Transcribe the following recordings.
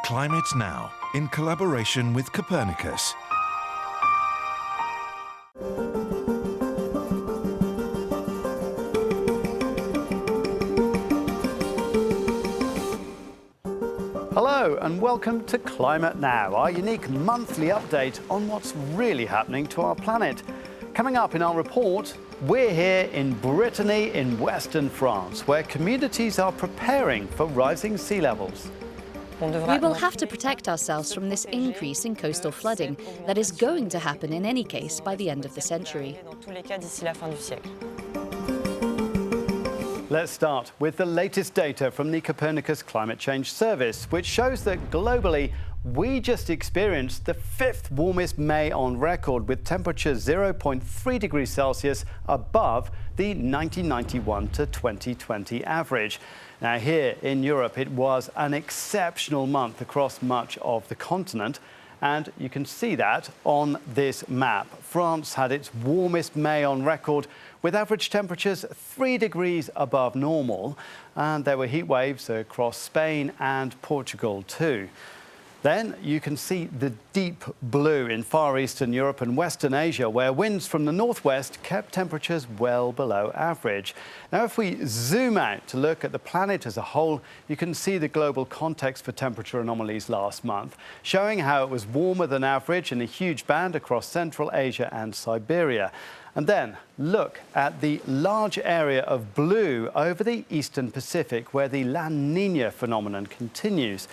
Climate Now, in collaboration with Copernicus. Hello and welcome to Climate Now, our unique monthly update on what's really happening to our planet. Coming up in our report, we're here in Brittany in western France, where communities are preparing for rising sea levels. We will have to protect ourselves from this increase in coastal flooding that is going to happen in any case by the end of the century. Let's start with the latest data from the Copernicus Climate Change Service, which shows that globally, we just experienced the 5th warmest May on record, with temperatures 0.3 degrees Celsius above the 1991 to 2020 average. Now, here in Europe, it was an exceptional month across much of the continent. And you can see that on this map. France had its warmest May on record, with average temperatures 3 degrees above normal. And there were heat waves across Spain and Portugal too. Then you can see the deep blue in Far Eastern Europe and Western Asia, where winds from the northwest kept temperatures well below average. Now, if we zoom out to look at the planet as a whole, you can see the global context for temperature anomalies last month, showing how it was warmer than average in a huge band across Central Asia and Siberia. And then look at the large area of blue over the Eastern Pacific, where the La Niña phenomenon continues.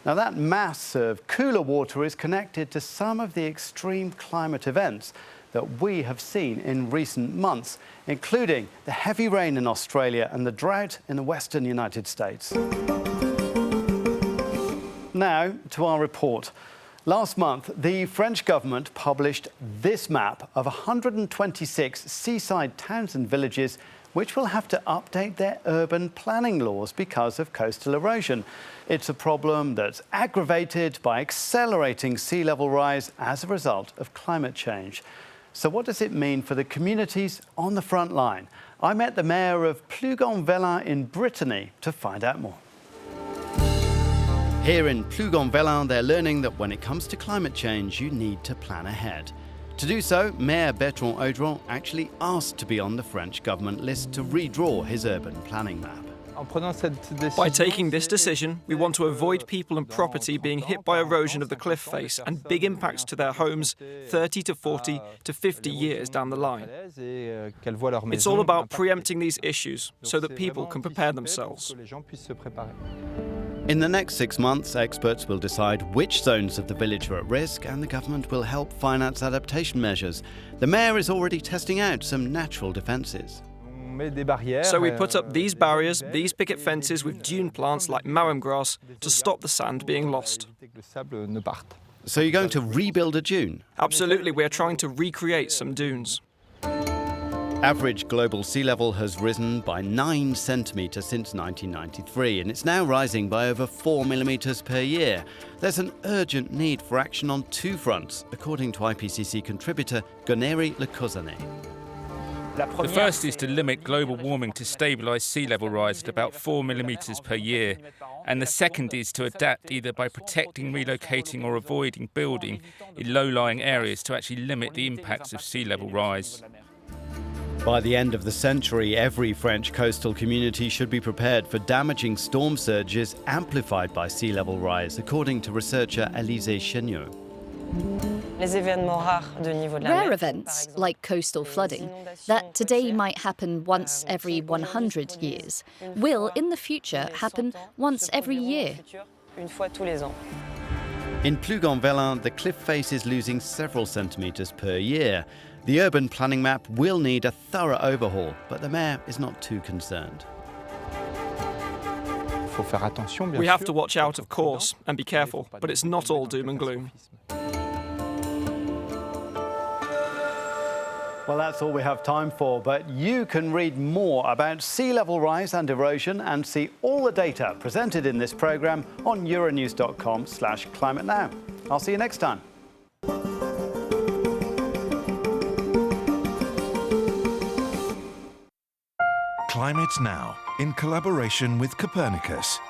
Now, that mass of cooler water is connected to some of the extreme climate events that we have seen in recent months, including the heavy rain in Australia and the drought in the western United States. Now, to our report. Last month, the French government published this map of 126 seaside towns and villages which will have to update their urban planning laws because of coastal erosion. It's a problem that's aggravated by accelerating sea level rise as a result of climate change. So what does it mean for the communities on the front line? I met the mayor of Plougonvelin in Brittany to find out more. Here in Plougonvelin, they're learning that when it comes to climate change, you need to plan ahead. To do so, Mayor Breton actually asked to be on the French government list to redraw his urban planning map. By taking this decision, we want to avoid people and property being hit by erosion of the cliff face and big impacts to their homes 30 to 40 to 50 years down the line. It's all about preempting these issues so that people can prepare themselves. In the next 6 months, experts will decide which zones of the village are at risk, and the government will help finance adaptation measures. The mayor is already testing out some natural defences. So we put up these barriers, these picket fences with dune plants like marram grass to stop the sand being lost. So you're going to rebuild a dune? Absolutely, we're trying to recreate some dunes. Average global sea level has risen by 9 centimetres since 1993, and it's now rising by over 4 millimetres per year. There's an urgent need for action on 2 fronts, according to IPCC contributor Goneri Lecozane. The first is to limit global warming to stabilise sea level rise at about 4 millimetres per year. And the second is to adapt either by protecting, relocating or avoiding building in low-lying areas to actually limit the impacts of sea level rise. By the end of the century, every French coastal community should be prepared for damaging storm surges amplified by sea level rise, according to researcher Élisée Chéniaud. Rare events, like coastal flooding, that today might happen once every 100 years, will in the future happen once every year. In Plougonvelin, the cliff face is losing several centimetres per year. The urban planning map will need a thorough overhaul, but the mayor is not too concerned. We have to watch out, of course, and be careful, but it's not all doom and gloom. Well, that's all we have time for, but you can read more about sea level rise and erosion and see all the data presented in this programme on euronews.com/climatenow. I'll see you next time. Climate Now, in collaboration with Copernicus.